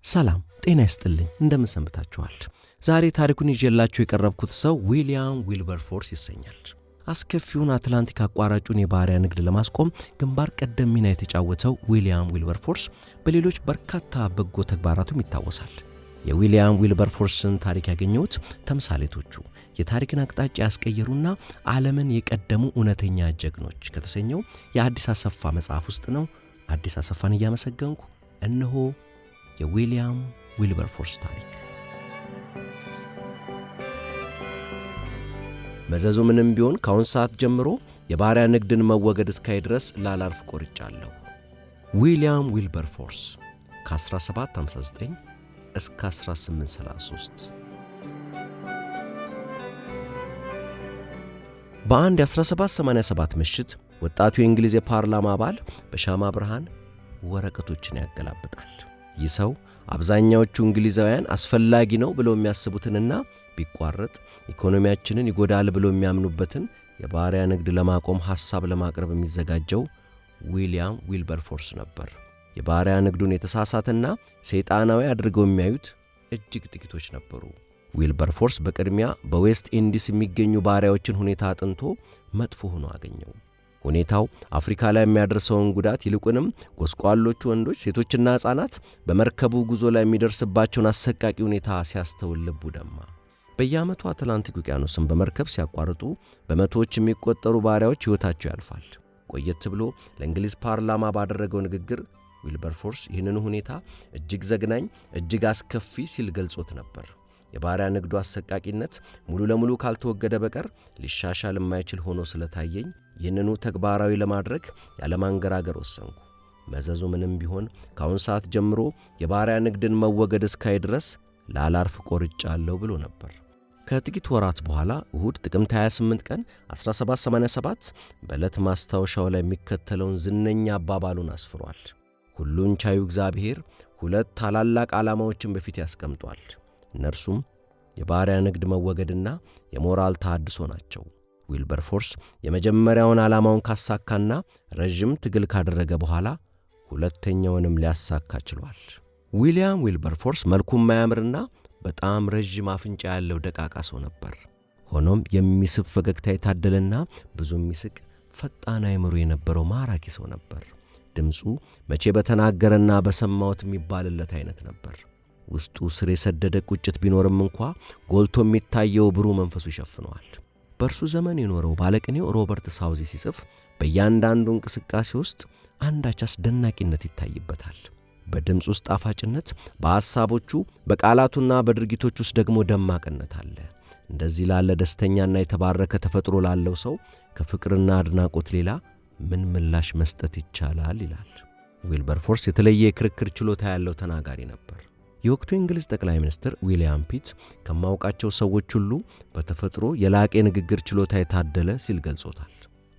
ሰላም ጤና ይስጥልኝ እንደምን ሰንብታችኋል? ዛሬ ታሪኩን ይዤላችሁ የቀረብኩት ሰው ዊሊያም ዊልበርፎርስ ይሰኛል። አስከፊውን አትላንቲክ አቋራጩን የባሪያ ንግድ ለማስቆም ግንባር ቀደም ሚና የተጫወተው ዊሊያም ዊልበርፎርስ በሌሎች በርካታ በጎ ተግባራቱም ይታወሳል። የዊሊያም ዊልበርፎርስን ታሪክ ያገኘሁት ተምሳሌቶቹ የታሪክን አቅጣጫ ያስቀየሩና ዓለምን የቀደሙ እውነተኛ ጀግኖች ከተሰኘው የአዲስ አሰፋ መጽሐፍ ውስጥ ነው። አዲስ አሰፋን እያመሰገንኩ እነሆ የዊሊያም ዊልበርፎርስ ታሪክ። መዘዙ ምንም ቢሆን ከአሁን ሰዓት ጀምሮ የባሪያ ንግድን መወገድ እስካይ ድረስ ላላርፍ ቆርጫለሁ። ዊሊያም ዊልበርፎርስ ከ1759 እስከ 1833። በአንድ የ1787 ምሽት ወጣቱ የእንግሊዝ የፓርላማ አባል በሻማ ብርሃን ወረቀቶችን ያገላብጣል። ይህ ሰው አብዛኛዎቹ እንግሊዛውያን አስፈላጊ ነው ብለው የሚያስቡትንና ቢቋረጥ ኢኮኖሚያችንን ይጎዳል ብለው የሚያምኑበትን የባሪያ ንግድ ለማቆም ሐሳብ ለማቅረብ የሚዘጋጀው ዊሊያም ዊልበርፎርስ ነበር። የባሪያ ንግዱን የተሳሳተና ሰይጣናዊ አድርገው የሚያዩት እጅግ ጥቂቶች ነበሩ። ዊልበርፎርስ በቅድሚያ በዌስት ኢንዲስ የሚገኙ ባሪያዎችን ሁኔታ አጥንቶ መጥፎ ሆኖ አገኘው። ሁኔታው አፍሪካ ላይ የሚያደርሰውን ጉዳት ይልቁንም ጎስቋሎቹ ወንዶች፣ ሴቶችና ሕፃናት በመርከቡ ጉዞ ላይ የሚደርስባቸውን አሰቃቂ ሁኔታ ሲያስተውል ልቡ ደማ። በየዓመቱ አትላንቲክ ውቅያኖስን በመርከብ ሲያቋርጡ በመቶዎች የሚቆጠሩ ባሪያዎች ሕይወታቸው ያልፋል። ቆየት ብሎ ለእንግሊዝ ፓርላማ ባደረገው ንግግር ዊልበርፎርስ ይህንን ሁኔታ እጅግ ዘግናኝ፣ እጅግ አስከፊ ሲል ገልጾት ነበር። የባሪያ ንግዱ አሰቃቂነት ሙሉ ለሙሉ ካልተወገደ በቀር ሊሻሻል የማይችል ሆኖ ስለታየኝ ይህንኑ ተግባራዊ ለማድረግ ያለማንገራገር ወሰንኩ። መዘዙ ምንም ቢሆን ከአሁን ሰዓት ጀምሮ የባሪያ ንግድን መወገድ እስካይ ድረስ ላላርፍ ቆርጫለሁ ብሎ ነበር። ከጥቂት ወራት በኋላ እሁድ ጥቅምት 28 ቀን 1787 በዕለት ማስታወሻው ላይ የሚከተለውን ዝነኛ አባባሉን አስፍሯል። ሁሉን ቻዩ እግዚአብሔር ሁለት ታላላቅ ዓላማዎችን በፊት ያስቀምጧል። እነርሱም የባሪያ ንግድ መወገድና የሞራል ተሐድሶ ናቸው። ዊልበርፎርስ የመጀመሪያውን ዓላማውን ካሳካና ረዥም ትግል ካደረገ በኋላ ሁለተኛውንም ሊያሳካ ችሏል። ዊሊያም ዊልበርፎርስ መልኩም ማያምርና በጣም ረዥም አፍንጫ ያለው ደቃቃ ሰው ነበር። ሆኖም የሚስብ ፈገግታ የታደለና ብዙ የሚስቅ ፈጣን አእምሮ የነበረው ማራኪ ሰው ነበር። ድምፁ መቼ በተናገረና በሰማሁት የሚባልለት አይነት ነበር። ውስጡ ስር የሰደደ ቁጭት ቢኖርም እንኳ ጎልቶ የሚታየው ብሩህ መንፈሱ ይሸፍነዋል። በእርሱ ዘመን የኖረው ባለቅኔው ሮበርት ሳውዚ ሲጽፍ በእያንዳንዱ እንቅስቃሴ ውስጥ አንዳች አስደናቂነት ይታይበታል። በድምፅ ውስጥ ጣፋጭነት፣ በሐሳቦቹ በቃላቱና በድርጊቶች ውስጥ ደግሞ ደማቅነት አለ። እንደዚህ ላለ ደስተኛና የተባረከ ተፈጥሮ ላለው ሰው ከፍቅርና አድናቆት ሌላ ምን ምላሽ መስጠት ይቻላል ይላል። ዊልበርፎርስ የተለየ የክርክር ችሎታ ያለው ተናጋሪ ነበር። የወቅቱ የእንግሊዝ ጠቅላይ ሚኒስትር ዊሊያም ፒት ከማውቃቸው ሰዎች ሁሉ በተፈጥሮ የላቀ ንግግር ችሎታ የታደለ ሲል ገልጾታል።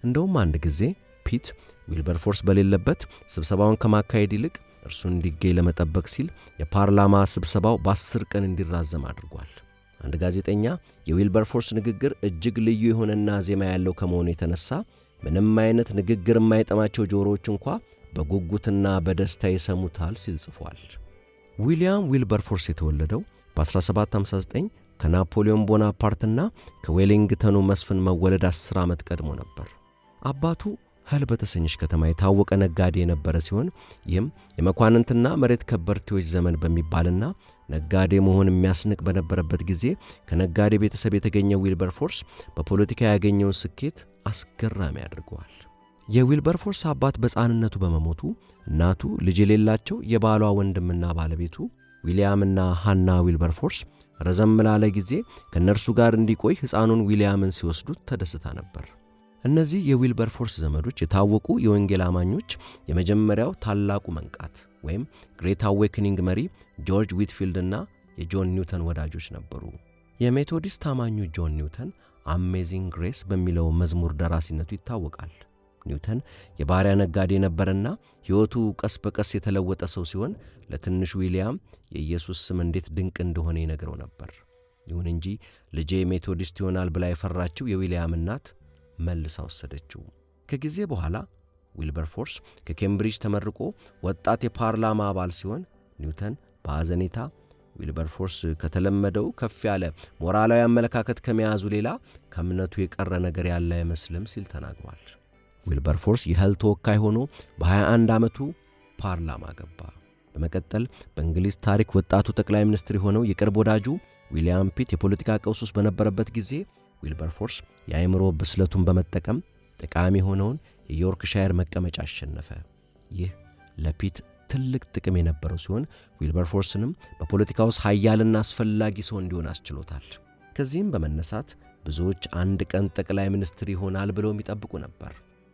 እንደውም አንድ ጊዜ ፒት ዊልበርፎርስ በሌለበት ስብሰባውን ከማካሄድ ይልቅ እርሱን እንዲገኝ ለመጠበቅ ሲል የፓርላማ ስብሰባው በ10 ቀን እንዲራዘም አድርጓል። አንድ ጋዜጠኛ የዊልበርፎርስ ንግግር እጅግ ልዩ የሆነና ዜማ ያለው ከመሆኑ የተነሳ ምንም አይነት ንግግር የማይጠማቸው ጆሮዎች እንኳ በጉጉትና በደስታ ይሰሙታል ሲል ጽፏል። ዊሊያም ዊልበርፎርስ የተወለደው በ1759 ከናፖሊዮን ቦናፓርትና ከዌሊንግተኑ መስፍን መወለድ 10 ዓመት ቀድሞ ነበር። አባቱ ኸል በተሰኘች ከተማ የታወቀ ነጋዴ የነበረ ሲሆን ይህም የመኳንንትና መሬት ከበርቴዎች ዘመን በሚባልና ነጋዴ መሆን የሚያስንቅ በነበረበት ጊዜ ከነጋዴ ቤተሰብ የተገኘው ዊልበርፎርስ በፖለቲካ ያገኘውን ስኬት አስገራሚ አድርገዋል። የዊልበርፎርስ አባት በሕፃንነቱ በመሞቱ እናቱ ልጅ የሌላቸው የባሏ ወንድምና ባለቤቱ ዊሊያምና ሃና ዊልበርፎርስ ረዘም ላለ ጊዜ ከእነርሱ ጋር እንዲቆይ ሕፃኑን ዊሊያምን ሲወስዱት ተደስታ ነበር። እነዚህ የዊልበርፎርስ ዘመዶች የታወቁ የወንጌል አማኞች የመጀመሪያው ታላቁ መንቃት ወይም ግሬት አዌክኒንግ መሪ ጆርጅ ዊትፊልድና የጆን ኒውተን ወዳጆች ነበሩ። የሜቶዲስት አማኙ ጆን ኒውተን አሜዚንግ ግሬስ በሚለው መዝሙር ደራሲነቱ ይታወቃል። ኒውተን የባሪያ ነጋዴ ነበርና ሕይወቱ ቀስ በቀስ የተለወጠ ሰው ሲሆን ለትንሹ ዊሊያም የኢየሱስ ስም እንዴት ድንቅ እንደሆነ ይነግረው ነበር። ይሁን እንጂ ልጄ ሜቶዲስት ይሆናል ብላ የፈራችው የዊሊያም እናት መልሳ ወሰደችው። ከጊዜ በኋላ ዊልበርፎርስ ከኬምብሪጅ ተመርቆ ወጣት የፓርላማ አባል ሲሆን ኒውተን በአዘኔታ ዊልበርፎርስ ከተለመደው ከፍ ያለ ሞራላዊ አመለካከት ከመያዙ ሌላ ከእምነቱ የቀረ ነገር ያለ አይመስልም ሲል ተናግሯል። ዊልበርፎርስ የህል ተወካይ ሆኖ በ21 ዓመቱ ፓርላማ ገባ። በመቀጠል በእንግሊዝ ታሪክ ወጣቱ ጠቅላይ ሚኒስትር የሆነው የቅርብ ወዳጁ ዊሊያም ፒት የፖለቲካ ቀውስ ውስጥ በነበረበት ጊዜ ዊልበርፎርስ የአእምሮ ብስለቱን በመጠቀም ጠቃሚ የሆነውን የዮርክሻየር መቀመጫ አሸነፈ። ይህ ለፒት ትልቅ ጥቅም የነበረው ሲሆን ዊልበርፎርስንም በፖለቲካ ውስጥ ኃያልና አስፈላጊ ሰው እንዲሆን አስችሎታል። ከዚህም በመነሳት ብዙዎች አንድ ቀን ጠቅላይ ሚኒስትር ይሆናል ብለው የሚጠብቁ ነበር።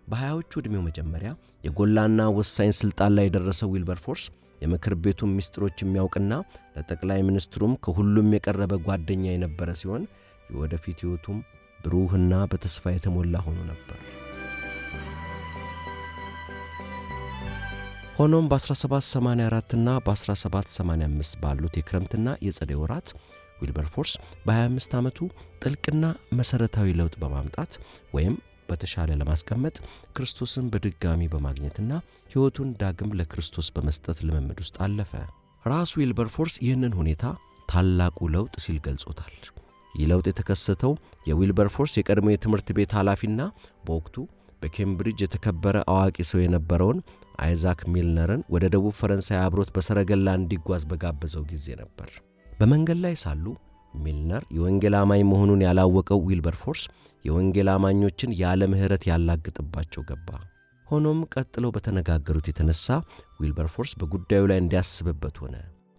በ20ዎቹ ዕድሜው መጀመሪያ የጎላና ወሳኝ ስልጣን ላይ የደረሰው ዊልበርፎርስ የምክር ቤቱን ሚስጥሮች የሚያውቅና ለጠቅላይ ሚኒስትሩም ከሁሉም የቀረበ ጓደኛ የነበረ ሲሆን የወደፊት ሕይወቱም ብሩህና በተስፋ የተሞላ ሆኖ ነበር። ሆኖም በ1784 እና በ1785 ባሉት የክረምትና የጸደይ ወራት ዊልበርፎርስ በ25 ዓመቱ ጥልቅና መሠረታዊ ለውጥ በማምጣት ወይም በተሻለ ለማስቀመጥ ክርስቶስን በድጋሚ በማግኘትና ሕይወቱን ዳግም ለክርስቶስ በመስጠት ልምምድ ውስጥ አለፈ። ራሱ ዊልበርፎርስ ይህንን ሁኔታ ታላቁ ለውጥ ሲል ገልጾታል። ይህ ለውጥ የተከሰተው የዊልበርፎርስ የቀድሞ የትምህርት ቤት ኃላፊና በወቅቱ በኬምብሪጅ የተከበረ አዋቂ ሰው የነበረውን አይዛክ ሚልነርን ወደ ደቡብ ፈረንሳይ አብሮት በሰረገላ እንዲጓዝ በጋበዘው ጊዜ ነበር። በመንገድ ላይ ሳሉ ሚልነር የወንጌል አማኝ መሆኑን ያላወቀው ዊልበርፎርስ የወንጌል አማኞችን ያለ ምሕረት ያላግጥባቸው ገባ። ሆኖም ቀጥለው በተነጋገሩት የተነሳ ዊልበርፎርስ በጉዳዩ ላይ እንዲያስብበት ሆነ።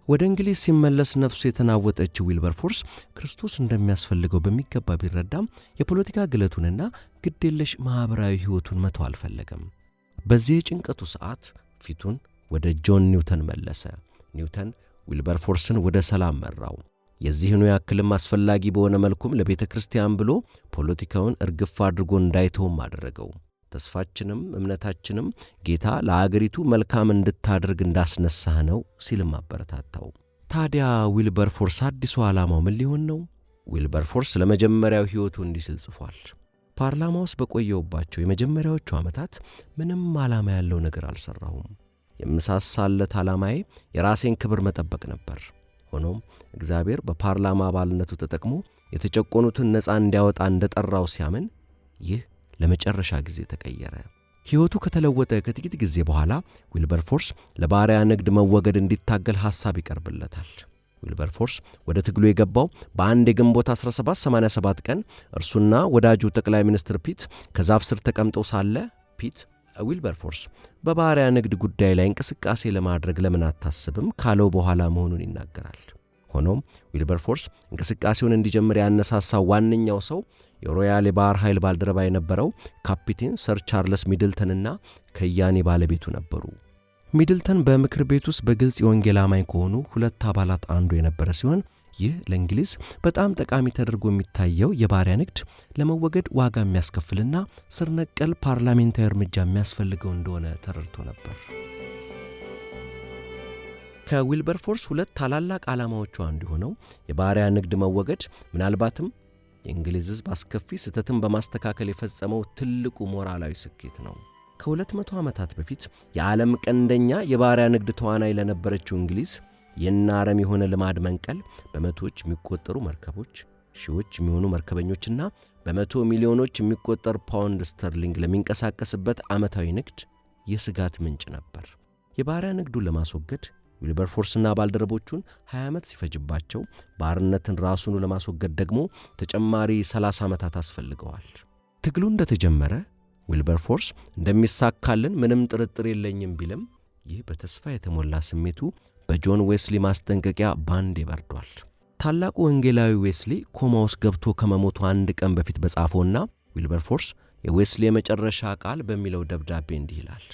ወደ እንግሊዝ ሲመለስ ነፍሱ የተናወጠችው ዊልበርፎርስ ክርስቶስ እንደሚያስፈልገው በሚገባ ቢረዳም የፖለቲካ ግለቱንና ግዴለሽ ማኅበራዊ ሕይወቱን መተው አልፈለገም። በዚህ የጭንቀቱ ሰዓት ፊቱን ወደ ጆን ኒውተን መለሰ። ኒውተን ዊልበርፎርስን ወደ ሰላም መራው። የዚህኑ ያክልም አስፈላጊ በሆነ መልኩም ለቤተ ክርስቲያን ብሎ ፖለቲካውን እርግፍ አድርጎ እንዳይተውም አደረገው። ተስፋችንም እምነታችንም ጌታ ለአገሪቱ መልካም እንድታደርግ እንዳስነሳህ ነው ሲልም አበረታታው። ታዲያ ዊልበርፎርስ አዲሱ ዓላማው ምን ሊሆን ነው? ዊልበርፎርስ ለመጀመሪያው ሕይወቱ እንዲህ ሲል ጽፏል። ፓርላማ ውስጥ በቆየውባቸው የመጀመሪያዎቹ ዓመታት ምንም ዓላማ ያለው ነገር አልሠራሁም። የምሳሳለት ዓላማዬ የራሴን ክብር መጠበቅ ነበር። ሆኖም እግዚአብሔር በፓርላማ አባልነቱ ተጠቅሞ የተጨቆኑትን ነፃ እንዲያወጣ እንደጠራው ሲያምን ይህ ለመጨረሻ ጊዜ ተቀየረ። ሕይወቱ ከተለወጠ ከጥቂት ጊዜ በኋላ ዊልበርፎርስ ለባሪያ ንግድ መወገድ እንዲታገል ሐሳብ ይቀርብለታል። ዊልበርፎርስ ወደ ትግሉ የገባው በአንድ የግንቦት 1787 ቀን እርሱና ወዳጁ ጠቅላይ ሚኒስትር ፒት ከዛፍ ስር ተቀምጠው ሳለ ፒት ዊልበርፎርስ በባሪያ ንግድ ጉዳይ ላይ እንቅስቃሴ ለማድረግ ለምን አታስብም ካለው በኋላ መሆኑን ይናገራል። ሆኖም ዊልበርፎርስ እንቅስቃሴውን እንዲጀምር ያነሳሳው ዋነኛው ሰው የሮያል የባህር ኃይል ባልደረባ የነበረው ካፒቴን ሰር ቻርልስ ሚድልተንና ከያኔ ባለቤቱ ነበሩ። ሚድልተን በምክር ቤት ውስጥ በግልጽ የወንጌል አማኝ ከሆኑ ሁለት አባላት አንዱ የነበረ ሲሆን ይህ ለእንግሊዝ በጣም ጠቃሚ ተደርጎ የሚታየው የባሪያ ንግድ ለመወገድ ዋጋ የሚያስከፍልና ስር ነቀል ፓርላሜንታዊ እርምጃ የሚያስፈልገው እንደሆነ ተረድቶ ነበር። ከዊልበርፎርስ ሁለት ታላላቅ ዓላማዎቹ አንዱ ሆነው የባሪያ ንግድ መወገድ ምናልባትም የእንግሊዝ ሕዝብ አስከፊ ስህተትን በማስተካከል የፈጸመው ትልቁ ሞራላዊ ስኬት ነው። ከ200 ዓመታት በፊት የዓለም ቀንደኛ የባሪያ ንግድ ተዋናይ ለነበረችው እንግሊዝ ይህን አረም የሆነ ልማድ መንቀል በመቶዎች የሚቆጠሩ መርከቦች፣ ሺዎች የሚሆኑ መርከበኞችና በመቶ ሚሊዮኖች የሚቆጠር ፓውንድ ስተርሊንግ ለሚንቀሳቀስበት ዓመታዊ ንግድ የስጋት ምንጭ ነበር። የባሪያ ንግዱን ለማስወገድ ዊልበርፎርስና ባልደረቦቹን 20 ዓመት ሲፈጅባቸው ባርነትን ራሱን ለማስወገድ ደግሞ ተጨማሪ 30 ዓመታት አስፈልገዋል። ትግሉ እንደተጀመረ ዊልበርፎርስ እንደሚሳካልን ምንም ጥርጥር የለኝም ቢልም ይህ በተስፋ የተሞላ ስሜቱ በጆን ዌስሊ ማስጠንቀቂያ ባንዴ በርዷል። ታላቁ ወንጌላዊ ዌስሊ ኮማ ውስጥ ገብቶ ከመሞቱ አንድ ቀን በፊት በጻፈውና ዊልበርፎርስ የዌስሊ የመጨረሻ ቃል በሚለው ደብዳቤ እንዲህ ይላል።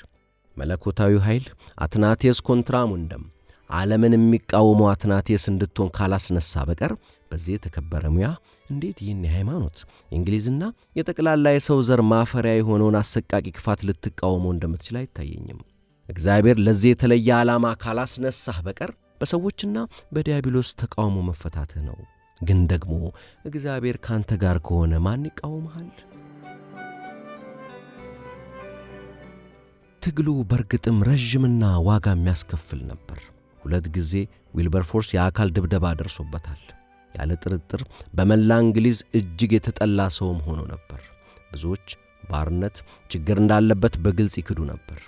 መለኮታዊ ኃይል አትናቴስ ኮንትራሙንደም ዓለምን የሚቃወመው አትናቴስ እንድትሆን ካላስነሳ በቀር በዚህ የተከበረ ሙያ እንዴት ይህን የሃይማኖት የእንግሊዝና የጠቅላላ የሰው ዘር ማፈሪያ የሆነውን አሰቃቂ ክፋት ልትቃወመው እንደምትችል አይታየኝም። እግዚአብሔር ለዚህ የተለየ ዓላማ ካላስነሳህ በቀር በሰዎችና በዲያብሎስ ተቃውሞ መፈታትህ ነው። ግን ደግሞ እግዚአብሔር ካንተ ጋር ከሆነ ማን ይቃወምሃል? ትግሉ በርግጥም ረዥምና ዋጋ የሚያስከፍል ነበር። 2 ጊዜ ዊልበርፎርስ የአካል ድብደባ ደርሶበታል። ያለ ጥርጥር በመላ እንግሊዝ እጅግ የተጠላ ሰውም ሆኖ ነበር። ብዙዎች ባርነት ችግር እንዳለበት በግልጽ ይክዱ ነበር።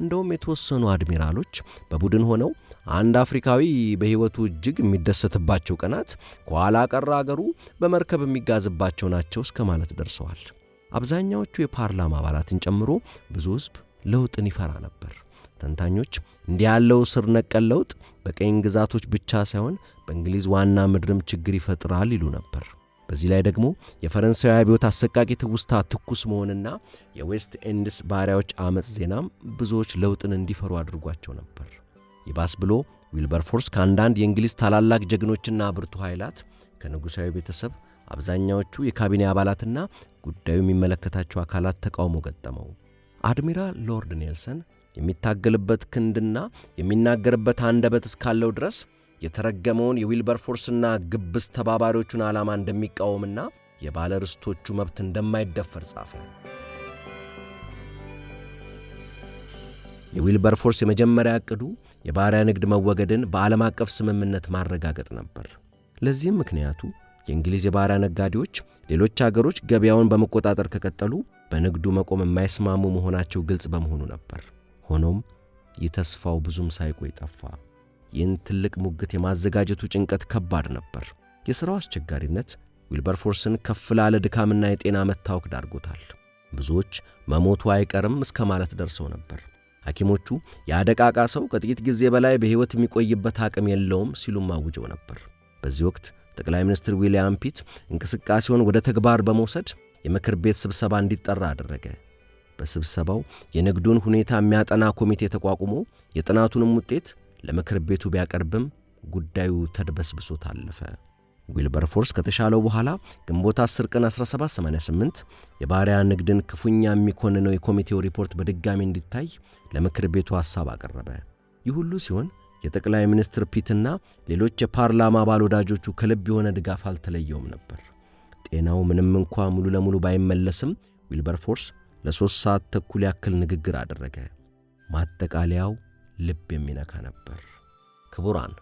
እንደውም የተወሰኑ አድሚራሎች በቡድን ሆነው አንድ አፍሪካዊ በሕይወቱ እጅግ የሚደሰትባቸው ቀናት ከኋላ ቀር አገሩ በመርከብ የሚጋዝባቸው ናቸው እስከ ማለት ደርሰዋል። አብዛኛዎቹ የፓርላማ አባላትን ጨምሮ ብዙ ሕዝብ ለውጥን ይፈራ ነበር። ተንታኞች እንዲህ ያለው ስር ነቀል ለውጥ በቀኝ ግዛቶች ብቻ ሳይሆን በእንግሊዝ ዋና ምድርም ችግር ይፈጥራል ይሉ ነበር። በዚህ ላይ ደግሞ የፈረንሳዊ አብዮት አሰቃቂ ትውስታ ትኩስ መሆንና የዌስት ኤንድስ ባሪያዎች አመጽ ዜናም ብዙዎች ለውጥን እንዲፈሩ አድርጓቸው ነበር። ይባስ ብሎ ዊልበርፎርስ ከአንዳንድ የእንግሊዝ ታላላቅ ጀግኖችና ብርቱ ኃይላት ከንጉሣዊ ቤተሰብ አብዛኛዎቹ የካቢኔ አባላትና ጉዳዩ የሚመለከታቸው አካላት ተቃውሞ ገጠመው። አድሚራል ሎርድ ኔልሰን የሚታገልበት ክንድና የሚናገርበት አንደበት እስካለው ድረስ የተረገመውን የዊልበርፎርስና ግብስ ተባባሪዎቹን ዓላማ እንደሚቃወምና የባለ ርስቶቹ መብት እንደማይደፈር ጻፈ። የዊልበርፎርስ የመጀመሪያ ዕቅዱ የባሪያ ንግድ መወገድን በዓለም አቀፍ ስምምነት ማረጋገጥ ነበር። ለዚህም ምክንያቱ የእንግሊዝ የባሪያ ነጋዴዎች ሌሎች አገሮች ገበያውን በመቆጣጠር ከቀጠሉ በንግዱ መቆም የማይስማሙ መሆናቸው ግልጽ በመሆኑ ነበር። ሆኖም ይህ ተስፋው ብዙም ሳይቆይ ጠፋ። ይህን ትልቅ ሙግት የማዘጋጀቱ ጭንቀት ከባድ ነበር። የሥራው አስቸጋሪነት ዊልበርፎርስን ከፍ ላለ ድካምና የጤና መታወክ ዳርጎታል። ብዙዎች መሞቱ አይቀርም እስከ ማለት ደርሰው ነበር። ሐኪሞቹ የአደቃቃ ሰው ከጥቂት ጊዜ በላይ በሕይወት የሚቆይበት አቅም የለውም ሲሉም አውጀው ነበር። በዚህ ወቅት ጠቅላይ ሚኒስትር ዊልያም ፒት እንቅስቃሴውን ወደ ተግባር በመውሰድ የምክር ቤት ስብሰባ እንዲጠራ አደረገ። በስብሰባው የንግዱን ሁኔታ የሚያጠና ኮሚቴ ተቋቁሞ የጥናቱንም ውጤት ለምክር ቤቱ ቢያቀርብም ጉዳዩ ተድበስብሶ ታለፈ። ዊልበርፎርስ ከተሻለው በኋላ ግንቦት 10 ቀን 1788 የባሪያ ንግድን ክፉኛ የሚኮንነው የኮሚቴው ሪፖርት በድጋሚ እንዲታይ ለምክር ቤቱ ሐሳብ አቀረበ። ይህ ሁሉ ሲሆን የጠቅላይ ሚኒስትር ፒትና ሌሎች የፓርላማ አባል ወዳጆቹ ከልብ የሆነ ድጋፍ አልተለየውም ነበር። ጤናው ምንም እንኳ ሙሉ ለሙሉ ባይመለስም ዊልበርፎርስ ለ3 ሰዓት ተኩል ያክል ንግግር አደረገ። ማጠቃለያው ልብ የሚነካ ነበር። ክቡራን፣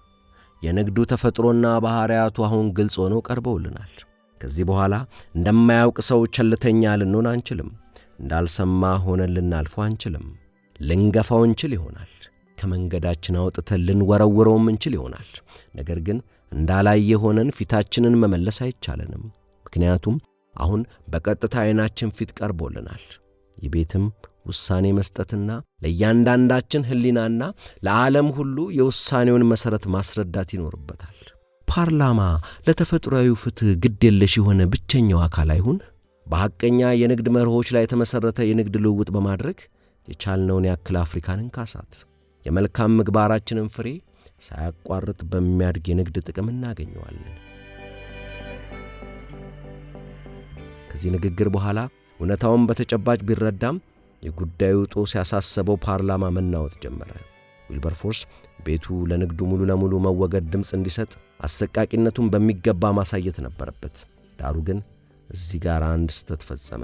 የንግዱ ተፈጥሮና ባህሪያቱ አሁን ግልጽ ሆነው ቀርበውልናል። ከዚህ በኋላ እንደማያውቅ ሰው ቸልተኛ ልንሆን አንችልም። እንዳልሰማ ሆነን ልናልፈው አንችልም። ልንገፋው እንችል ይሆናል። ከመንገዳችን አውጥተን ልንወረውረውም እንችል ይሆናል። ነገር ግን እንዳላየ ሆነን ፊታችንን መመለስ አይቻለንም። ምክንያቱም አሁን በቀጥታ ዓይናችን ፊት ቀርቦልናል። የቤትም ውሳኔ መስጠትና ለእያንዳንዳችን ሕሊናና ለዓለም ሁሉ የውሳኔውን መሠረት ማስረዳት ይኖርበታል። ፓርላማ ለተፈጥሯዊ ፍትሕ ግድ የለሽ የሆነ ብቸኛው አካል አይሁን። በሐቀኛ የንግድ መርሆች ላይ የተመሠረተ የንግድ ልውውጥ በማድረግ የቻልነውን ያክል አፍሪካን እንካሳት። የመልካም ምግባራችንን ፍሬ ሳያቋርጥ በሚያድግ የንግድ ጥቅም እናገኘዋለን። ከዚህ ንግግር በኋላ እውነታውን በተጨባጭ ቢረዳም የጉዳዩ ጦስ ያሳሰበው ፓርላማ መናወጥ ጀመረ። ዊልበርፎርስ ቤቱ ለንግዱ ሙሉ ለሙሉ መወገድ ድምፅ እንዲሰጥ አሰቃቂነቱን በሚገባ ማሳየት ነበረበት። ዳሩ ግን እዚህ ጋር አንድ ስህተት ፈጸመ።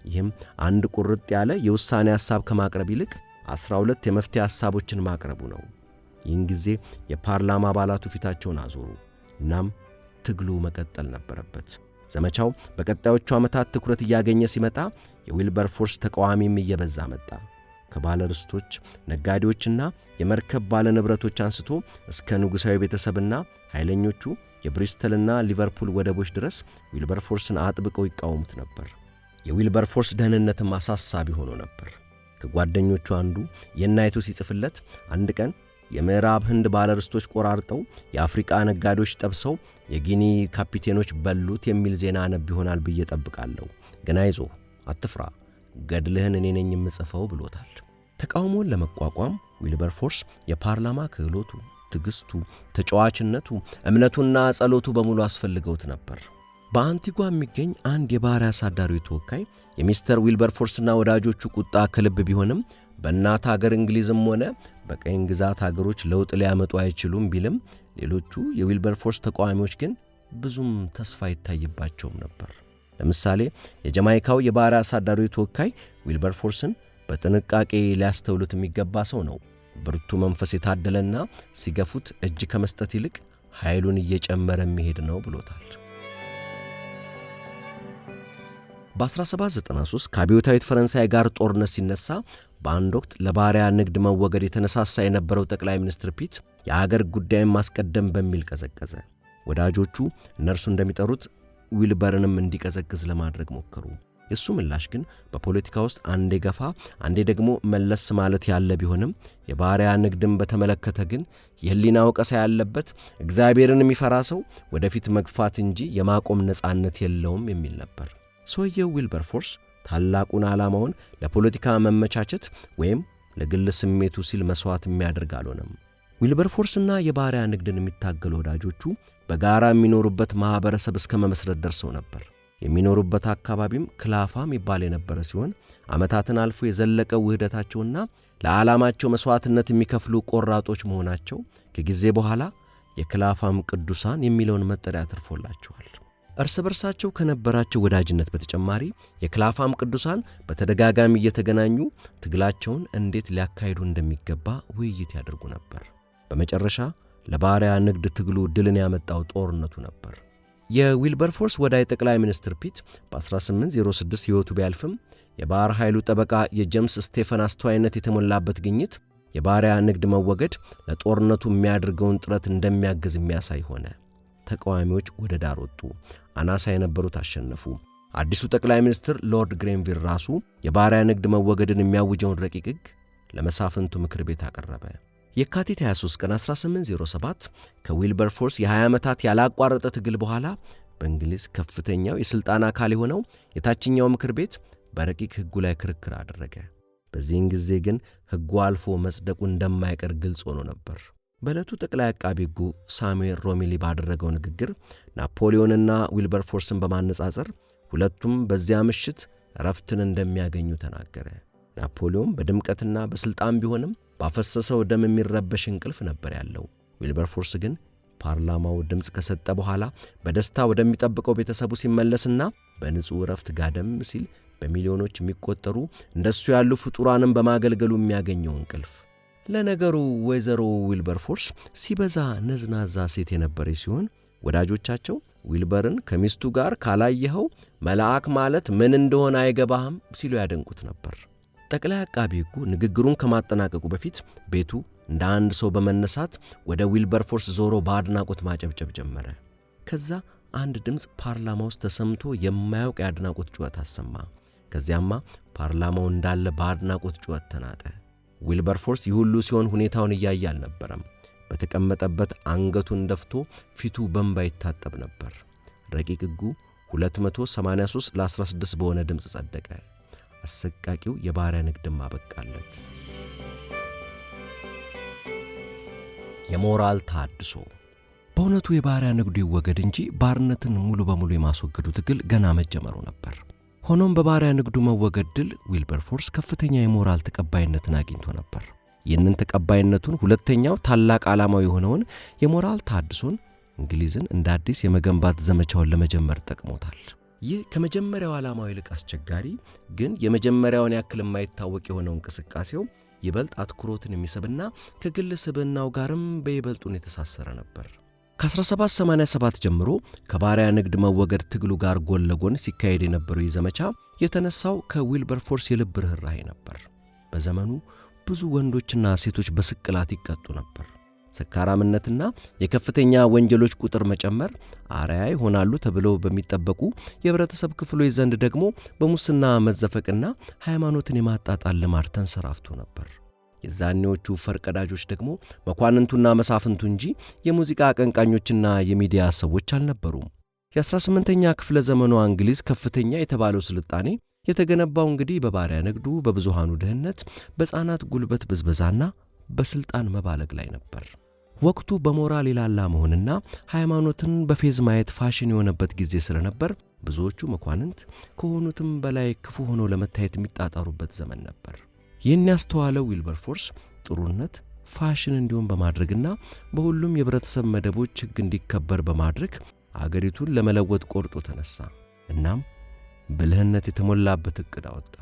ይህም አንድ ቁርጥ ያለ የውሳኔ ሐሳብ ከማቅረብ ይልቅ 12 የመፍትሄ ሐሳቦችን ማቅረቡ ነው። ይህን ጊዜ የፓርላማ አባላቱ ፊታቸውን አዞሩ። እናም ትግሉ መቀጠል ነበረበት። ዘመቻው በቀጣዮቹ ዓመታት ትኩረት እያገኘ ሲመጣ የዊልበርፎርስ ተቃዋሚም እየበዛ መጣ። ከባለ ርስቶች ነጋዴዎችና የመርከብ ባለ ንብረቶች አንስቶ እስከ ንጉሣዊ ቤተሰብና ኃይለኞቹ የብሪስተልና ሊቨርፑል ወደቦች ድረስ ዊልበርፎርስን አጥብቀው ይቃወሙት ነበር። የዊልበርፎርስ ደህንነትም አሳሳቢ ሆኖ ነበር። ከጓደኞቹ አንዱ የናይቱ ሲጽፍለት አንድ ቀን የምዕራብ ህንድ ባለርስቶች ቆራርጠው የአፍሪቃ ነጋዴዎች ጠብሰው የጊኒ ካፒቴኖች በሉት የሚል ዜና አነብ ይሆናል ብዬ ጠብቃለሁ። ግን አይዞህ፣ አትፍራ፣ ገድልህን እኔ ነኝ የምጽፈው ብሎታል። ተቃውሞን ለመቋቋም ዊልበርፎርስ የፓርላማ ክህሎቱ፣ ትዕግስቱ፣ ተጫዋችነቱ፣ እምነቱና ጸሎቱ በሙሉ አስፈልገውት ነበር። በአንቲጓ የሚገኝ አንድ የባሪያ አሳዳሪ ተወካይ የሚስተር ዊልበርፎርስና ወዳጆቹ ቁጣ ከልብ ቢሆንም በእናት አገር እንግሊዝም ሆነ በቀኝ ግዛት አገሮች ለውጥ ሊያመጡ አይችሉም ቢልም ሌሎቹ የዊልበርፎርስ ተቃዋሚዎች ግን ብዙም ተስፋ ይታይባቸውም ነበር። ለምሳሌ የጃማይካው የባሪያ አሳዳሪ ተወካይ ዊልበርፎርስን በጥንቃቄ ሊያስተውሉት የሚገባ ሰው ነው። ብርቱ መንፈስ የታደለና ሲገፉት እጅ ከመስጠት ይልቅ ኃይሉን እየጨመረ የሚሄድ ነው ብሎታል። በ1793 ከአብዮታዊት ፈረንሳይ ጋር ጦርነት ሲነሳ በአንድ ወቅት ለባሪያ ንግድ መወገድ የተነሳሳ የነበረው ጠቅላይ ሚኒስትር ፒት የአገር ጉዳይን ማስቀደም በሚል ቀዘቀዘ። ወዳጆቹ እነርሱ እንደሚጠሩት ዊልበርንም እንዲቀዘቅዝ ለማድረግ ሞከሩ። የሱ ምላሽ ግን በፖለቲካ ውስጥ አንዴ ገፋ አንዴ ደግሞ መለስ ማለት ያለ ቢሆንም የባሪያ ንግድን በተመለከተ ግን የህሊና ወቀሳ ያለበት እግዚአብሔርን የሚፈራ ሰው ወደፊት መግፋት እንጂ የማቆም ነጻነት የለውም የሚል ነበር። ሰውየው ዊልበርፎርስ ታላቁን ዓላማውን ለፖለቲካ መመቻቸት ወይም ለግል ስሜቱ ሲል መስዋዕት የሚያደርግ አልሆነም። ዊልበርፎርስና የባሪያ ንግድን የሚታገሉ ወዳጆቹ በጋራ የሚኖሩበት ማህበረሰብ እስከ መመስረት ደርሰው ነበር። የሚኖሩበት አካባቢም ክላፋም ይባል የነበረ ሲሆን ዓመታትን አልፎ የዘለቀው ውህደታቸውና ለዓላማቸው መስዋዕትነት የሚከፍሉ ቆራጦች መሆናቸው ከጊዜ በኋላ የክላፋም ቅዱሳን የሚለውን መጠሪያ አትርፎላቸዋል። እርስ በርሳቸው ከነበራቸው ወዳጅነት በተጨማሪ የክላፋም ቅዱሳን በተደጋጋሚ እየተገናኙ ትግላቸውን እንዴት ሊያካሂዱ እንደሚገባ ውይይት ያደርጉ ነበር። በመጨረሻ ለባሪያ ንግድ ትግሉ ድልን ያመጣው ጦርነቱ ነበር። የዊልበርፎርስ ወዳጅ ጠቅላይ ሚኒስትር ፒት በ1806 ሕይወቱ ቢያልፍም የባሕር ኃይሉ ጠበቃ የጄምስ ስቴፈን አስተዋይነት የተሞላበት ግኝት የባሪያ ንግድ መወገድ ለጦርነቱ የሚያደርገውን ጥረት እንደሚያግዝ የሚያሳይ ሆነ። ተቃዋሚዎች ወደ ዳር ወጡ፣ አናሳ የነበሩት አሸነፉ። አዲሱ ጠቅላይ ሚኒስትር ሎርድ ግሬንቪል ራሱ የባሪያ ንግድ መወገድን የሚያውጀውን ረቂቅ ሕግ ለመሳፍንቱ ምክር ቤት አቀረበ። የካቲት 23 ቀን 1807 ከዊልበርፎርስ የ20 ዓመታት ያላቋረጠ ትግል በኋላ በእንግሊዝ ከፍተኛው የሥልጣን አካል የሆነው የታችኛው ምክር ቤት በረቂቅ ሕጉ ላይ ክርክር አደረገ። በዚህን ጊዜ ግን ሕጉ አልፎ መጽደቁ እንደማይቀር ግልጽ ሆኖ ነበር። በዕለቱ ጠቅላይ አቃቢ ሕጉ ሳሙኤል ሮሚሊ ባደረገው ንግግር ናፖሊዮንና ዊልበርፎርስን በማነጻጸር ሁለቱም በዚያ ምሽት ረፍትን እንደሚያገኙ ተናገረ። ናፖሊዮን በድምቀትና በሥልጣን ቢሆንም ባፈሰሰው ደም የሚረበሽ እንቅልፍ ነበር ያለው። ዊልበርፎርስ ግን ፓርላማው ድምፅ ከሰጠ በኋላ በደስታ ወደሚጠብቀው ቤተሰቡ ሲመለስና በንጹሕ ረፍት ጋደም ሲል በሚሊዮኖች የሚቆጠሩ እንደሱ ያሉ ፍጡራንን በማገልገሉ የሚያገኘው እንቅልፍ። ለነገሩ ወይዘሮ ዊልበርፎርስ ሲበዛ ነዝናዛ ሴት የነበረች ሲሆን ወዳጆቻቸው ዊልበርን ከሚስቱ ጋር ካላየኸው መልአክ ማለት ምን እንደሆነ አይገባህም ሲሉ ያደንቁት ነበር። ጠቅላይ አቃቢ ሕጉ ንግግሩን ከማጠናቀቁ በፊት ቤቱ እንደ አንድ ሰው በመነሳት ወደ ዊልበርፎርስ ዞሮ በአድናቆት ማጨብጨብ ጀመረ። ከዛ አንድ ድምፅ ፓርላማ ውስጥ ተሰምቶ የማያውቅ የአድናቆት ጩኸት አሰማ። ከዚያማ ፓርላማው እንዳለ በአድናቆት ጩኸት ተናጠ። ዊልበርፎርስ ይህ ሁሉ ሲሆን ሁኔታውን እያየ አልነበረም። በተቀመጠበት አንገቱን ደፍቶ ፊቱ በእንባ ይታጠብ ነበር። ረቂቅ ሕጉ 283 ለ16 በሆነ ድምፅ ጸደቀ። አሰቃቂው የባሪያ ንግድም አበቃለት። የሞራል ታድሶ። በእውነቱ የባሪያ ንግዱ ይወገድ እንጂ ባርነትን ሙሉ በሙሉ የማስወገዱ ትግል ገና መጀመሩ ነበር። ሆኖም በባሪያ ንግዱ መወገድ ድል ዊልበርፎርስ ከፍተኛ የሞራል ተቀባይነትን አግኝቶ ነበር። ይህንን ተቀባይነቱን ሁለተኛው ታላቅ ዓላማው የሆነውን የሞራል ታድሶን እንግሊዝን እንደ አዲስ የመገንባት ዘመቻውን ለመጀመር ጠቅሞታል። ይህ ከመጀመሪያው ዓላማው ይልቅ አስቸጋሪ ግን የመጀመሪያውን ያክል የማይታወቅ የሆነው እንቅስቃሴው ይበልጥ አትኩሮትን የሚስብና ከግል ስብዕናው ጋርም በይበልጡን የተሳሰረ ነበር። ከ1787 ጀምሮ ከባሪያ ንግድ መወገድ ትግሉ ጋር ጎን ለጎን ሲካሄድ የነበረው ይህ ዘመቻ የተነሳው ከዊልበርፎርስ የልብ ርኅራኄ ነበር። በዘመኑ ብዙ ወንዶችና ሴቶች በስቅላት ይቀጡ ነበር። ሰካራምነትና የከፍተኛ ወንጀሎች ቁጥር መጨመር አርአያ ይሆናሉ ተብለው በሚጠበቁ የህብረተሰብ ክፍሎች ዘንድ ደግሞ በሙስና መዘፈቅና ሃይማኖትን የማጣጣል ልማድ ተንሰራፍቶ ነበር። የዛኔዎቹ ፈርቀዳጆች ደግሞ መኳንንቱና መሳፍንቱ እንጂ የሙዚቃ አቀንቃኞችና የሚዲያ ሰዎች አልነበሩም። የ18ኛ ክፍለ ዘመኗ እንግሊዝ ከፍተኛ የተባለው ስልጣኔ የተገነባው እንግዲህ በባሪያ ንግዱ፣ በብዙሃኑ ድህነት፣ በሕፃናት ጉልበት ብዝበዛና በስልጣን መባለግ ላይ ነበር። ወቅቱ በሞራል የላላ መሆንና ሃይማኖትን በፌዝ ማየት ፋሽን የሆነበት ጊዜ ስለነበር ብዙዎቹ መኳንንት ከሆኑትም በላይ ክፉ ሆነው ለመታየት የሚጣጣሩበት ዘመን ነበር። ይህን ያስተዋለው ዊልበርፎርስ ጥሩነት ፋሽን እንዲሆን በማድረግና በሁሉም የህብረተሰብ መደቦች ሕግ እንዲከበር በማድረግ አገሪቱን ለመለወጥ ቆርጦ ተነሳ። እናም ብልህነት የተሞላበት ዕቅድ አወጣ።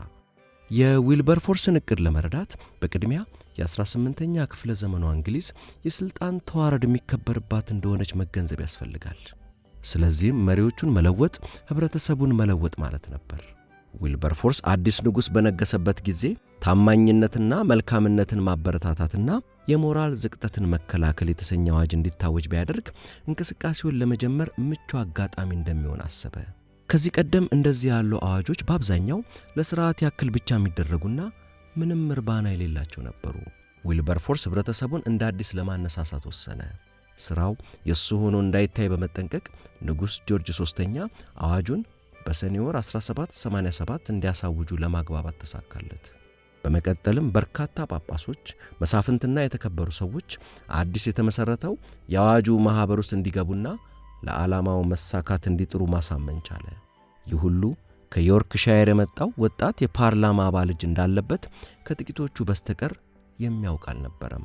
የዊልበርፎርስን ዕቅድ ለመረዳት በቅድሚያ የ18ኛ ክፍለ ዘመኗ እንግሊዝ የሥልጣን ተዋረድ የሚከበርባት እንደሆነች መገንዘብ ያስፈልጋል። ስለዚህም መሪዎቹን መለወጥ ኅብረተሰቡን መለወጥ ማለት ነበር። ዊልበርፎርስ አዲስ ንጉሥ በነገሰበት ጊዜ ታማኝነትና መልካምነትን ማበረታታትና የሞራል ዝቅጠትን መከላከል የተሰኘ አዋጅ እንዲታወጅ ቢያደርግ እንቅስቃሴውን ለመጀመር ምቹ አጋጣሚ እንደሚሆን አሰበ። ከዚህ ቀደም እንደዚህ ያሉ አዋጆች በአብዛኛው ለሥርዓት ያክል ብቻ የሚደረጉና ምንም እርባና የሌላቸው ነበሩ። ዊልበርፎርስ ኅብረተሰቡን እንደ አዲስ ለማነሳሳት ወሰነ። ሥራው የእሱ ሆኖ እንዳይታይ በመጠንቀቅ ንጉሥ ጆርጅ ሦስተኛ አዋጁን በሰኔ ወር 1787 እንዲያሳውጁ ለማግባባት ተሳካለት። በመቀጠልም በርካታ ጳጳሶች፣ መሳፍንትና የተከበሩ ሰዎች አዲስ የተመሠረተው የአዋጁ ማኅበር ውስጥ እንዲገቡና ለዓላማው መሳካት እንዲጥሩ ማሳመን ቻለ። ይህ ሁሉ ከዮርክሻየር የመጣው ወጣት የፓርላማ አባል እጅ እንዳለበት ከጥቂቶቹ በስተቀር የሚያውቅ አልነበረም።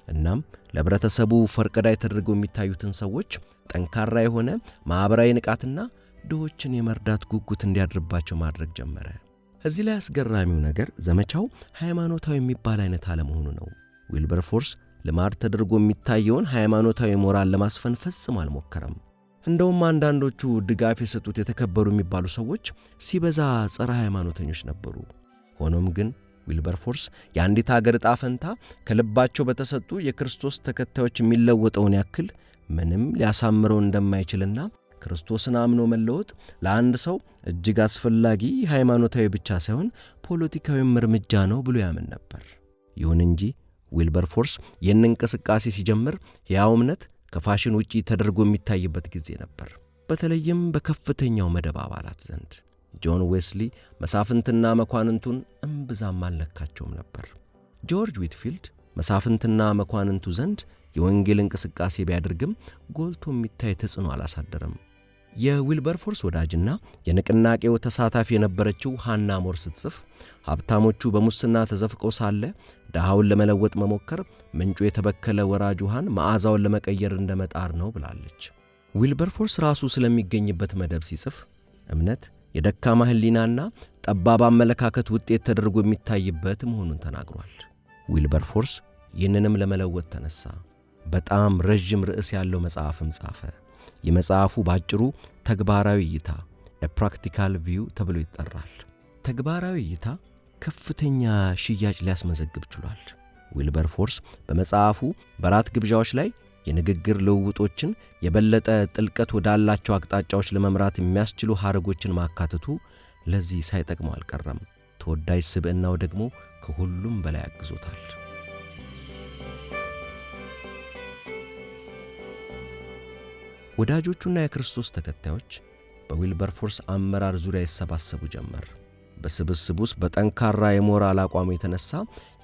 እናም ለኅብረተሰቡ ፈርቀዳይ ተደርገው የሚታዩትን ሰዎች ጠንካራ የሆነ ማኅበራዊ ንቃትና ድሆችን የመርዳት ጉጉት እንዲያድርባቸው ማድረግ ጀመረ። እዚህ ላይ አስገራሚው ነገር ዘመቻው ሃይማኖታዊ የሚባል አይነት አለመሆኑ ነው። ዊልበርፎርስ ልማድ ተደርጎ የሚታየውን ሃይማኖታዊ ሞራል ለማስፈን ፈጽሞ አልሞከረም። እንደውም አንዳንዶቹ ድጋፍ የሰጡት የተከበሩ የሚባሉ ሰዎች ሲበዛ ጸረ ሃይማኖተኞች ነበሩ። ሆኖም ግን ዊልበርፎርስ የአንዲት አገር ዕጣ ፈንታ ከልባቸው በተሰጡ የክርስቶስ ተከታዮች የሚለወጠውን ያክል ምንም ሊያሳምረው እንደማይችልና ክርስቶስን አምኖ መለወጥ ለአንድ ሰው እጅግ አስፈላጊ ሃይማኖታዊ ብቻ ሳይሆን ፖለቲካዊም እርምጃ ነው ብሎ ያምን ነበር። ይሁን እንጂ ዊልበርፎርስ ይህን እንቅስቃሴ ሲጀምር ሕያው እምነት ከፋሽን ውጪ ተደርጎ የሚታይበት ጊዜ ነበር፣ በተለይም በከፍተኛው መደብ አባላት ዘንድ። ጆን ዌስሊ መሳፍንትና መኳንንቱን እምብዛም አልነካቸውም ነበር። ጆርጅ ዊትፊልድ መሳፍንትና መኳንንቱ ዘንድ የወንጌል እንቅስቃሴ ቢያደርግም ጎልቶ የሚታይ ተጽዕኖ አላሳደረም። የዊልበርፎርስ ወዳጅና የንቅናቄው ተሳታፊ የነበረችው ሃና ሞር ስትጽፍ ሀብታሞቹ በሙስና ተዘፍቀው ሳለ ድሃውን ለመለወጥ መሞከር ምንጩ የተበከለ ወራጅ ውሃን መዓዛውን ለመቀየር እንደመጣር ነው ብላለች። ዊልበርፎርስ ራሱ ስለሚገኝበት መደብ ሲጽፍ እምነት የደካማ ሕሊናና ጠባብ አመለካከት ውጤት ተደርጎ የሚታይበት መሆኑን ተናግሯል። ዊልበርፎርስ ይህንንም ለመለወጥ ተነሳ። በጣም ረዥም ርዕስ ያለው መጽሐፍም ጻፈ። የመጽሐፉ ባጭሩ ተግባራዊ እይታ ፕራክቲካል ቪው ተብሎ ይጠራል። ተግባራዊ እይታ ከፍተኛ ሽያጭ ሊያስመዘግብ ችሏል። ዊልበርፎርስ በመጽሐፉ በራት ግብዣዎች ላይ የንግግር ልውውጦችን የበለጠ ጥልቀት ወዳላቸው አቅጣጫዎች ለመምራት የሚያስችሉ ሐረጎችን ማካተቱ ለዚህ ሳይጠቅመው አልቀረም። ተወዳጅ ስብዕናው ደግሞ ከሁሉም በላይ አግዞታል። ወዳጆቹና የክርስቶስ ተከታዮች በዊልበርፎርስ አመራር ዙሪያ ይሰባሰቡ ጀመር። በስብስብ ውስጥ በጠንካራ የሞራል አቋሙ የተነሳ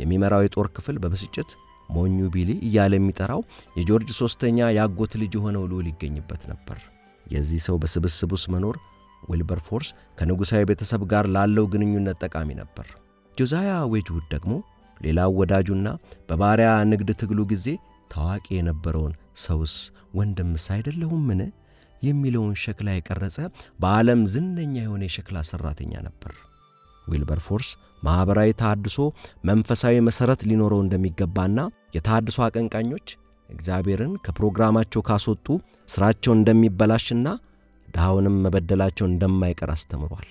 የሚመራው የጦር ክፍል በብስጭት ሞኙ ቢሊ እያለ የሚጠራው የጆርጅ ሦስተኛ ያጎት ልጅ የሆነው ልዑል ይገኝበት ነበር። የዚህ ሰው በስብስብ ውስጥ መኖር ዊልበርፎርስ ከንጉሣዊ ቤተሰብ ጋር ላለው ግንኙነት ጠቃሚ ነበር። ጆዛያ ዌጅውድ ደግሞ ሌላው ወዳጁና በባሪያ ንግድ ትግሉ ጊዜ ታዋቂ የነበረውን ሰውስ ወንድምስ አይደለሁምን የሚለውን ሸክላ የቀረጸ በዓለም ዝነኛ የሆነ የሸክላ ሠራተኛ ነበር። ዊልበርፎርስ ማኅበራዊ ተሐድሶ መንፈሳዊ መሠረት ሊኖረው እንደሚገባና የተሐድሶ አቀንቃኞች እግዚአብሔርን ከፕሮግራማቸው ካስወጡ ሥራቸው እንደሚበላሽና ድሃውንም መበደላቸው እንደማይቀር አስተምሯል።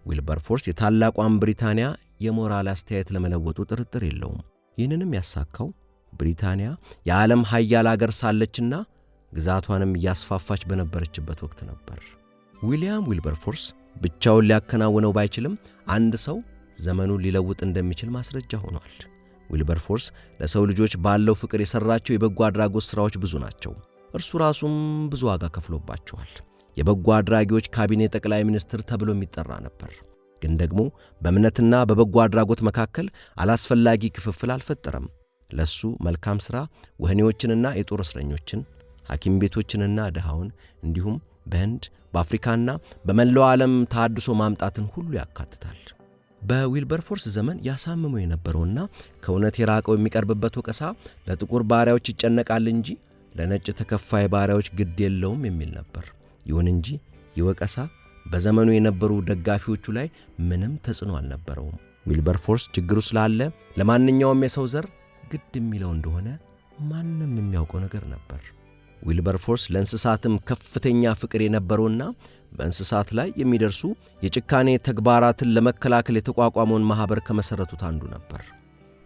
ዊልበርፎርስ የታላቋን ብሪታንያ የሞራል አስተያየት ለመለወጡ ጥርጥር የለውም። ይህንንም ያሳካው ብሪታንያ የዓለም ኃያል አገር ሳለችና ግዛቷንም እያስፋፋች በነበረችበት ወቅት ነበር። ዊሊያም ዊልበርፎርስ ብቻውን ሊያከናውነው ባይችልም አንድ ሰው ዘመኑን ሊለውጥ እንደሚችል ማስረጃ ሆኗል። ዊልበርፎርስ ለሰው ልጆች ባለው ፍቅር የሠራቸው የበጎ አድራጎት ሥራዎች ብዙ ናቸው። እርሱ ራሱም ብዙ ዋጋ ከፍሎባቸዋል። የበጎ አድራጊዎች ካቢኔ ጠቅላይ ሚኒስትር ተብሎ የሚጠራ ነበር። ግን ደግሞ በእምነትና በበጎ አድራጎት መካከል አላስፈላጊ ክፍፍል አልፈጠረም። ለሱ መልካም ሥራ ወህኒዎችንና የጦር እስረኞችን፣ ሐኪም ቤቶችንና ድሃውን እንዲሁም በህንድ በአፍሪካና በመላው ዓለም ተሐድሶ ማምጣትን ሁሉ ያካትታል። በዊልበርፎርስ ዘመን ያሳምመው የነበረውና ከእውነት የራቀው የሚቀርብበት ወቀሳ ለጥቁር ባሪያዎች ይጨነቃል እንጂ ለነጭ ተከፋይ ባሪያዎች ግድ የለውም የሚል ነበር። ይሁን እንጂ ይህ ወቀሳ በዘመኑ የነበሩ ደጋፊዎቹ ላይ ምንም ተጽዕኖ አልነበረውም። ዊልበርፎርስ ችግሩ ስላለ ለማንኛውም የሰው ዘር ግድ የሚለው እንደሆነ ማንም የሚያውቀው ነገር ነበር። ዊልበርፎርስ ለእንስሳትም ከፍተኛ ፍቅር የነበረውና በእንስሳት ላይ የሚደርሱ የጭካኔ ተግባራትን ለመከላከል የተቋቋመውን ማኅበር ከመሠረቱት አንዱ ነበር።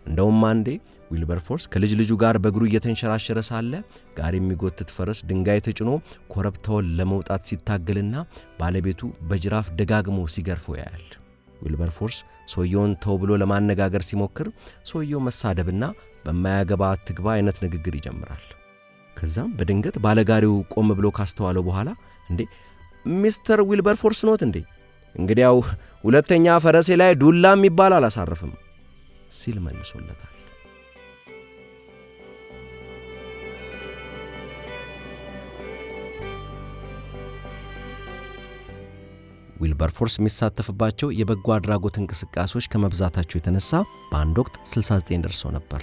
እንደውም አንዴ ዊልበርፎርስ ከልጅ ልጁ ጋር በእግሩ እየተንሸራሸረ ሳለ ጋር የሚጎትት ፈረስ ድንጋይ ተጭኖ ኮረብታውን ለመውጣት ሲታገልና ባለቤቱ በጅራፍ ደጋግሞ ሲገርፈው ያያል። ዊልበርፎርስ ሰውየውን ተው ብሎ ለማነጋገር ሲሞክር ሰውየው መሳደብና በማያገባ አትግባ አይነት ንግግር ይጀምራል። ከዛም በድንገት ባለጋሪው ቆም ብሎ ካስተዋለው በኋላ እንዴ ሚስተር ዊልበርፎርስ ኖት እንዴ? እንግዲያው ሁለተኛ ፈረሴ ላይ ዱላም ይባል አላሳርፍም ሲል መልሶለታል። ዊልበርፎርስ የሚሳተፍባቸው የበጎ አድራጎት እንቅስቃሴዎች ከመብዛታቸው የተነሳ በአንድ ወቅት 69 ደርሰው ነበር።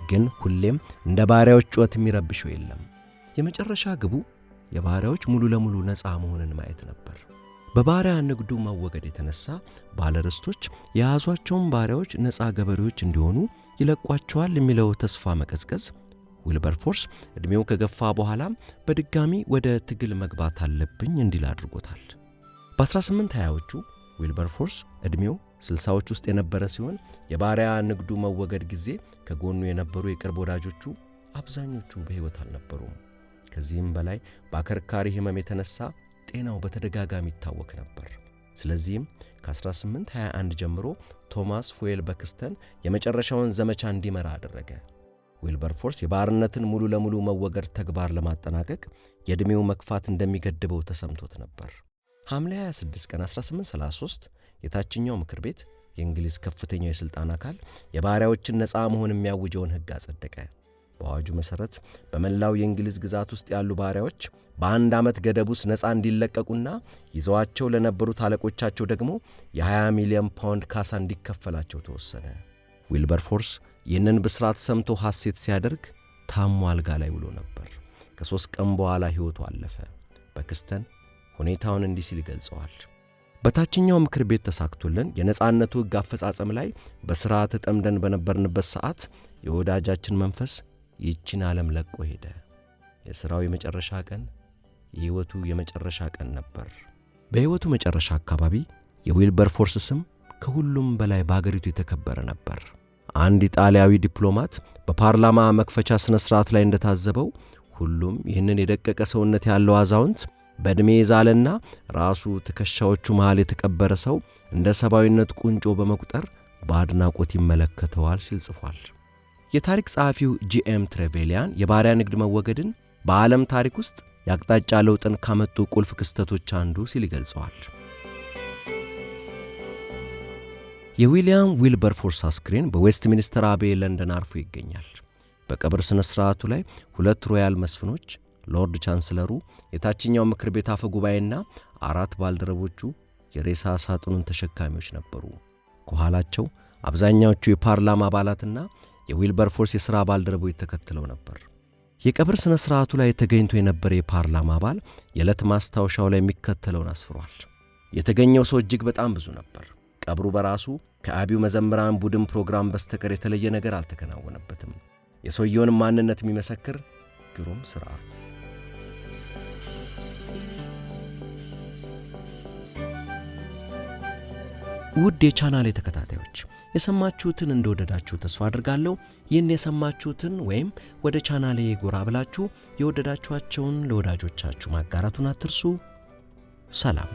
ግን ሁሌም እንደ ባሪያዎች ጩኸት የሚረብሸው የለም። የመጨረሻ ግቡ የባሪያዎች ሙሉ ለሙሉ ነፃ መሆንን ማየት ነበር። በባሪያ ንግዱ መወገድ የተነሳ ባለርስቶች የያዟቸውን ባሪያዎች ነፃ ገበሬዎች እንዲሆኑ ይለቋቸዋል የሚለው ተስፋ መቀዝቀዝ ዊልበርፎርስ ዕድሜው ከገፋ በኋላም በድጋሚ ወደ ትግል መግባት አለብኝ እንዲል አድርጎታል። በ1820ዎቹ ዊልበርፎርስ ዕድሜው 60ዎች ውስጥ የነበረ ሲሆን የባሪያ ንግዱ መወገድ ጊዜ ከጎኑ የነበሩ የቅርብ ወዳጆቹ አብዛኞቹ በሕይወት አልነበሩም። ከዚህም በላይ በአከርካሪ ሕመም የተነሳ ጤናው በተደጋጋሚ ይታወክ ነበር። ስለዚህም ከ1821 ጀምሮ ቶማስ ፎየል በክስተን የመጨረሻውን ዘመቻ እንዲመራ አደረገ። ዊልበርፎርስ የባርነትን ሙሉ ለሙሉ መወገድ ተግባር ለማጠናቀቅ የዕድሜው መክፋት እንደሚገድበው ተሰምቶት ነበር። ሐምሌ 26 ቀን 1833 የታችኛው ምክር ቤት የእንግሊዝ ከፍተኛው የሥልጣን አካል የባሪያዎችን ነፃ መሆን የሚያውጀውን ሕግ አጸደቀ። በአዋጁ መሠረት በመላው የእንግሊዝ ግዛት ውስጥ ያሉ ባሪያዎች በአንድ ዓመት ገደብ ውስጥ ነፃ እንዲለቀቁና ይዘዋቸው ለነበሩት አለቆቻቸው ደግሞ የ20 ሚሊዮን ፓውንድ ካሳ እንዲከፈላቸው ተወሰነ። ዊልበርፎርስ ይህንን ብስራት ሰምቶ ሐሴት ሲያደርግ ታሞ አልጋ ላይ ውሎ ነበር። ከ3 ቀን በኋላ ሕይወቱ አለፈ። በክስተን ሁኔታውን እንዲህ ሲል ይገልጸዋል። በታችኛው ምክር ቤት ተሳክቶልን የነጻነቱ ሕግ አፈጻጸም ላይ በሥራ ተጠምደን በነበርንበት ሰዓት የወዳጃችን መንፈስ ይህችን ዓለም ለቆ ሄደ። የሥራው የመጨረሻ ቀን የሕይወቱ የመጨረሻ ቀን ነበር። በሕይወቱ መጨረሻ አካባቢ የዊልበርፎርስ ስም ከሁሉም በላይ በአገሪቱ የተከበረ ነበር። አንድ ኢጣሊያዊ ዲፕሎማት በፓርላማ መክፈቻ ሥነ ሥርዓት ላይ እንደታዘበው ሁሉም ይህንን የደቀቀ ሰውነት ያለው አዛውንት በዕድሜ የዛለና ራሱ ትከሻዎቹ መሃል የተቀበረ ሰው እንደ ሰብአዊነት ቁንጮ በመቁጠር በአድናቆት ይመለከተዋል ሲል ጽፏል። የታሪክ ጸሐፊው ጂኤም ትሬቬሊያን የባሪያ ንግድ መወገድን በዓለም ታሪክ ውስጥ የአቅጣጫ ለውጥን ካመጡ ቁልፍ ክስተቶች አንዱ ሲል ይገልጸዋል። የዊልያም ዊልበርፎርስ አስክሬን በዌስትሚኒስተር አቤ ለንደን አርፎ ይገኛል። በቀብር ሥነ ሥርዓቱ ላይ 2 ሮያል መስፍኖች፣ ሎርድ ቻንስለሩ፣ የታችኛው ምክር ቤት አፈ ጉባኤና 4 ባልደረቦቹ የሬሳ ሳጥኑን ተሸካሚዎች ነበሩ። ከኋላቸው አብዛኛዎቹ የፓርላማ አባላትና የዊልበርፎርስ የሥራ ባልደረቦች ተከትለው ነበር። የቀብር ሥነ ሥርዓቱ ላይ ተገኝቶ የነበረ የፓርላማ አባል የዕለት ማስታወሻው ላይ የሚከተለውን አስፍሯል። የተገኘው ሰው እጅግ በጣም ብዙ ነበር። ቀብሩ በራሱ ከአቢው መዘምራን ቡድን ፕሮግራም በስተቀር የተለየ ነገር አልተከናወነበትም። የሰውየውን ማንነት የሚመሰክር ግሩም ሥርዓት። ውድ የቻናሌ ተከታታዮች የሰማችሁትን እንደወደዳችሁ ተስፋ አድርጋለሁ። ይህን የሰማችሁትን ወይም ወደ ቻናሌ ጎራ ብላችሁ የወደዳችኋቸውን ለወዳጆቻችሁ ማጋራቱን አትርሱ። ሰላም።